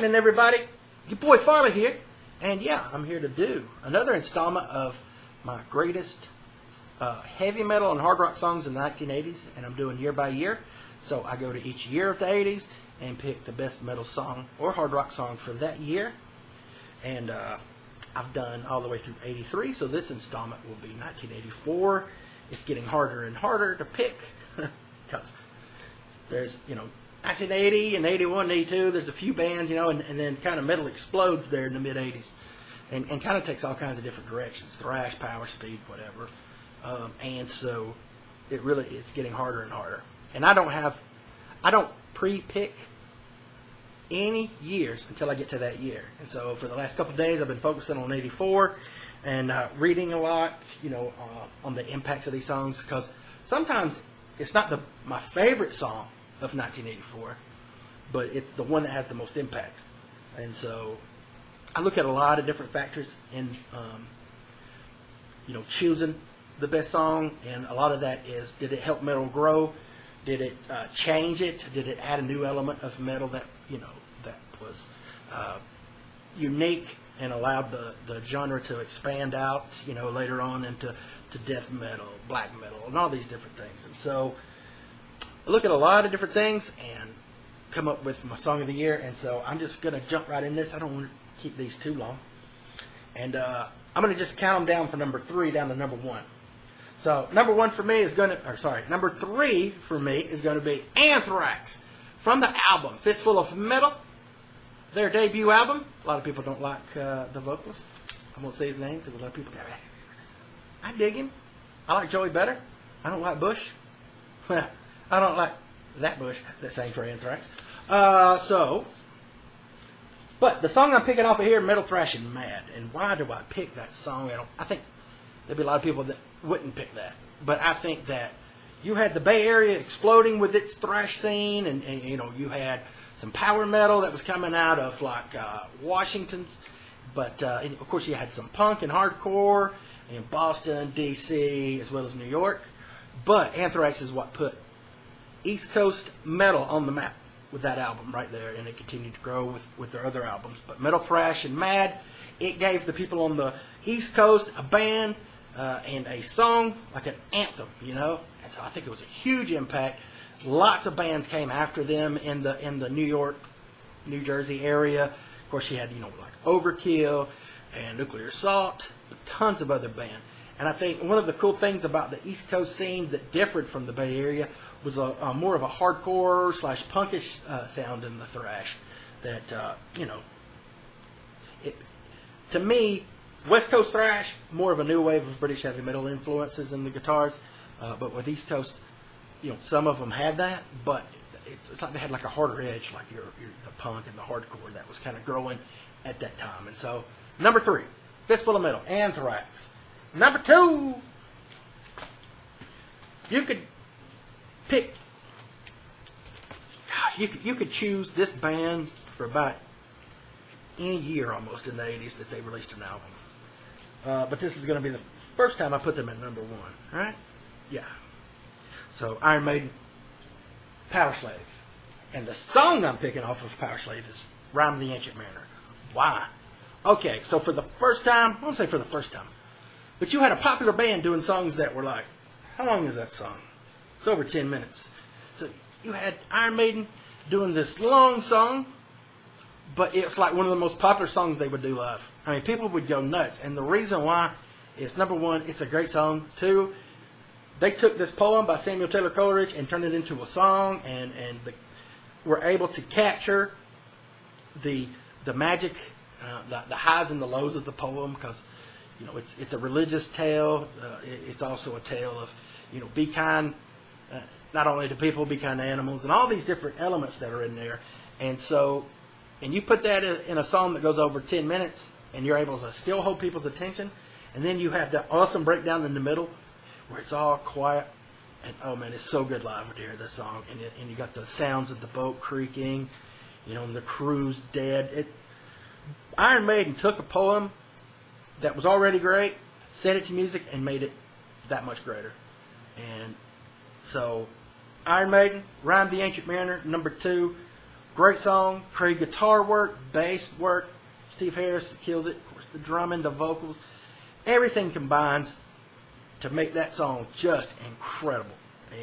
happening, everybody? Your boy Farley here, and yeah, I'm here to do another installment of my greatest heavy metal and hard rock songs in the 1980s, and I'm doing year by year. So I go to each year of the 80s and pick the best metal song or hard rock song for that year, and I've done all the way through 83, so this installment will be 1984. It's getting harder and harder to pick because there's, 1980 and 81 and 82, there's a few bands, and then kind of metal explodes there in the mid-80s and kind of takes all kinds of different directions, thrash, power, speed, whatever. And so it's getting harder and harder. And I don't pre-pick any years until I get to that year. And so for the last couple of days, I've been focusing on 84 and reading a lot, on the impacts of these songs, because sometimes it's not my favorite song of 1984, but it's the one that has the most impact. And so I look at a lot of different factors in, choosing the best song, and a lot of that is, did it help metal grow? Did it change it? Did it add a new element of metal that, that was unique and allowed the genre to expand out, later on into death metal, black metal, and all these different things. And so I look at a lot of different things and come up with my song of the year. And so I'm just going to jump right in this. I don't want to keep these too long. And I'm going to just count them down from number 3 down to number 1. So number 3 for me is going to be Anthrax from the album Fistful of Metal, their debut album. A lot of people don't like the vocalist. I won't say his name because a lot of people go, I dig him. I like Joey better. I don't like Bush. I don't like that Bush that sang for Anthrax. But the song I'm picking off of here, Metal, Thrash, and Mad. And why do I pick that song? I think there'd be a lot of people that wouldn't pick that. But I think that you had the Bay Area exploding with its thrash scene, and you had some power metal that was coming out of Washington's. But of course you had some punk and hardcore in Boston, D.C., as well as New York. But Anthrax is what put East Coast metal on the map with that album right there, and it continued to grow with their other albums. But Metal, Thrash, and Mad, it gave the people on the East Coast a band and a song, like an anthem, And so I think it was a huge impact. Lots of bands came after them in the New York, New Jersey area. Of course, you had like Overkill and Nuclear Assault, but tons of other bands. And I think one of the cool things about the East Coast scene that differed from the Bay Area was a more of a hardcore / punkish sound in the thrash. That to me, West Coast thrash, more of a new wave of British heavy metal influences in the guitars. But with East Coast, some of them had that, but it's like they had like a harder edge, like your the punk and the hardcore that was kind of growing at that time. And so number 3, Fistful of Metal, Anthrax. Number 2, you could pick. You could choose this band for about any year almost in the 80s that they released an album. But this is going to be the first time I put them at number 1, right? Yeah. So Iron Maiden, Power Slave. And the song I'm picking off of Power Slave is Rhyme of the Ancient Mariner. Why? Okay, so for the first time, I won't say for the first time, but you had a popular band doing songs that were like, how long is that song? It's over 10 minutes. So you had Iron Maiden doing this long song, but it's like one of the most popular songs they would do live. I mean, people would go nuts. And the reason why is, number 1, it's a great song. 2, they took this poem by Samuel Taylor Coleridge and turned it into a song, and were able to capture the magic, the highs and the lows of the poem, because it's a religious tale. It's also a tale of be kind, not only to people, be kind to animals, and all these different elements that are in there. And so, and you put that in a song that goes over 10 minutes, and you're able to still hold people's attention. And then you have that awesome breakdown in the middle, where it's all quiet, and oh man, it's so good live to hear this song. And you got the sounds of the boat creaking, and the crew's dead. Iron Maiden took a poem that was already great, set it to music, and made it that much greater. And so Iron Maiden, Rhyme of the Ancient Mariner, number 2. Great song, great guitar work, bass work. Steve Harris kills it. Of course, the drumming, the vocals, everything combines to make that song just incredible.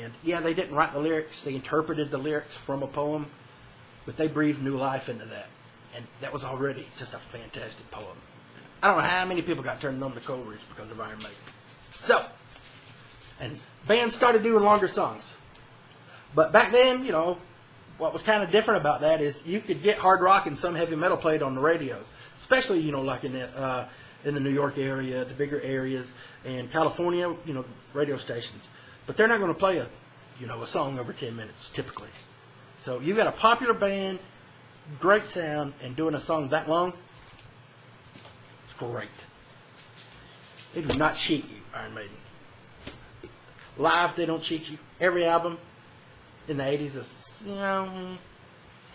And yeah, they didn't write the lyrics. They interpreted the lyrics from a poem, but they breathed new life into that. And that was already just a fantastic poem. I don't know how many people got turned on to Cold Reach because of Iron Maiden. So, and bands started doing longer songs. But back then, you know, what was kind of different about that is you could get hard rock and some heavy metal played on the radios, especially, you know, like in the New York area, the bigger areas, and California, you know, radio stations. But they're not going to play a song over 10 minutes typically. So you got a popular band, great sound, and doing a song that long, it's great. They do not cheat you, Iron Maiden. Live, they don't cheat you. Every album in the 80s is, you know,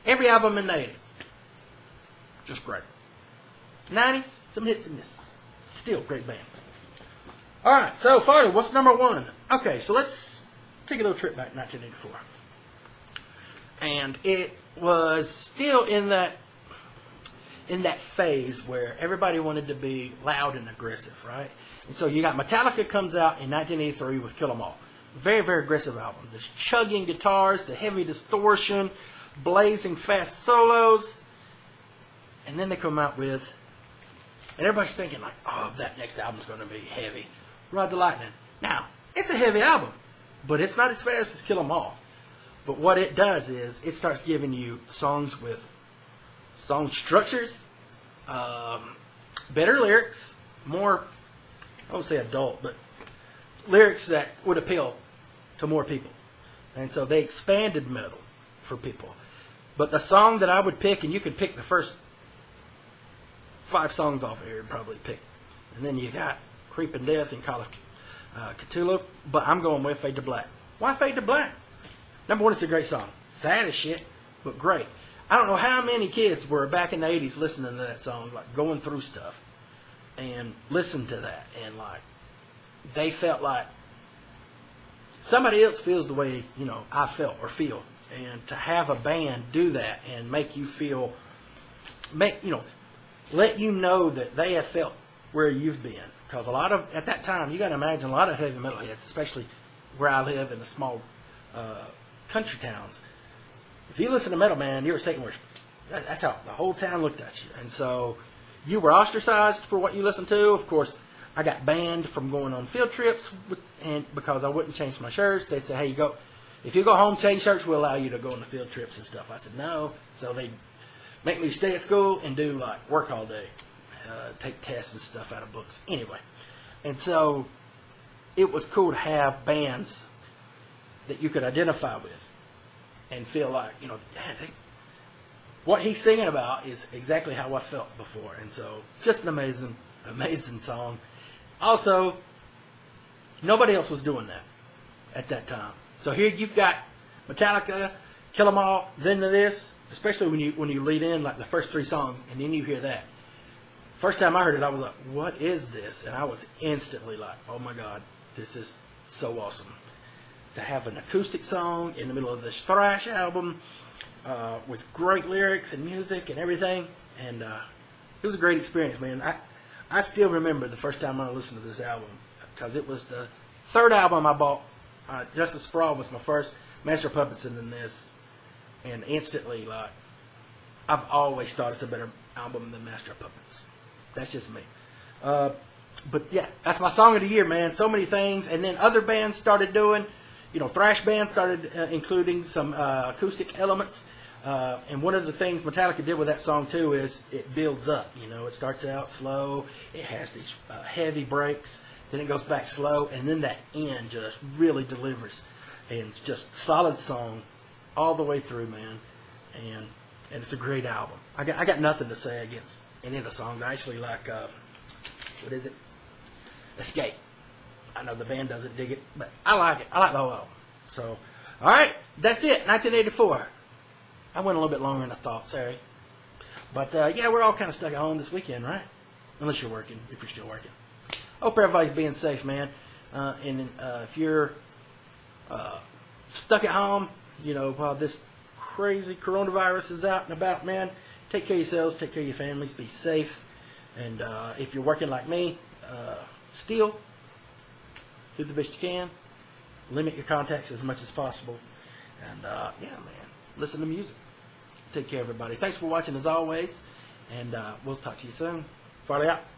every album in the 80s, just great. 90s, some hits and misses. Still great band. All right, so finally, what's number one? Okay, so let's take a little trip back to 1984. And it was still in that phase where everybody wanted to be loud and aggressive, right? And so you got Metallica comes out in 1983 with Kill 'Em All. Very, very aggressive album. The chugging guitars, the heavy distortion, blazing fast solos. And then they come out with, and everybody's thinking like, oh, that next album's going to be heavy. Ride the Lightning. Now, it's a heavy album, but it's not as fast as Kill 'Em All. But what it does is it starts giving you songs with song structures, better lyrics, more, I won't say adult, but lyrics that would appeal to more people. And so they expanded metal for people. But the song that I would pick, and you could pick the first 5 songs off here and probably pick. And then you got Creeping Death and Call of Cthulhu. But I'm going with Fade to Black. Why Fade to Black? Number one, it's a great song. Sad as shit, but great. I don't know how many kids were back in the 80s listening to that song, like going through stuff and listened to that, and like they felt like somebody else feels the way, you know, I felt or feel. And to have a band do that and make you feel, let you know that they have felt where you've been. Because a lot of, at that time, you got to imagine a lot of heavy metal heads, especially where I live in the small country towns. If you listen to metal, man, you're a Satan worshiper. That's how the whole town looked at you. And so you were ostracized for what you listened to. Of course, I got banned from going on field trips, and because I wouldn't change my shirts. They'd say, hey, if you go home, change shirts, we'll allow you to go on the field trips and stuff. I said, no. So they'd make me stay at school and do, like, work all day, take tests and stuff out of books. Anyway, and so it was cool to have bands that you could identify with and feel like, you know, what he's singing about is exactly how I felt before. And so just an amazing, amazing song. Also, nobody else was doing that at that time. So here you've got Metallica, Kill 'Em All, then to this, especially when you lead in like the first 3 songs, and then you hear that. First time I heard it, I was like, what is this? And I was instantly like, oh my God, this is so awesome. To have an acoustic song in the middle of this thrash album with great lyrics and music and everything. And it was a great experience, man. I still remember the first time I listened to this album because it was the 3rd album I bought. Justice for All was my first, Master of Puppets, and then this. And instantly, like, I've always thought it's a better album than Master of Puppets. That's just me. But yeah, that's my song of the year, man. So many things. And then other bands started doing, you know, thrash bands started including some acoustic elements. And one of the things Metallica did with that song, too, is it builds up. You know, it starts out slow. It has these heavy breaks. Then it goes back slow. And then that end just really delivers. And it's just solid song all the way through, man. And it's a great album. I got nothing to say against any of the songs. I actually like, what is it? Escape. I know the band doesn't dig it, but I like it. I like the whole album. So, all right, that's it. 1984. I went a little bit longer than I thought. Sorry, but yeah, we're all kind of stuck at home this weekend, right? Unless you're working. If you're still working, hope everybody's being safe, man. And if you're stuck at home, you know, while this crazy coronavirus is out and about, man, take care of yourselves, take care of your families, be safe. And if you're working like me, still do the best you can. Limit your contacts as much as possible. And yeah, man, listen to music. Take care, everybody. Thanks for watching as always. And we'll talk to you soon. Farley out.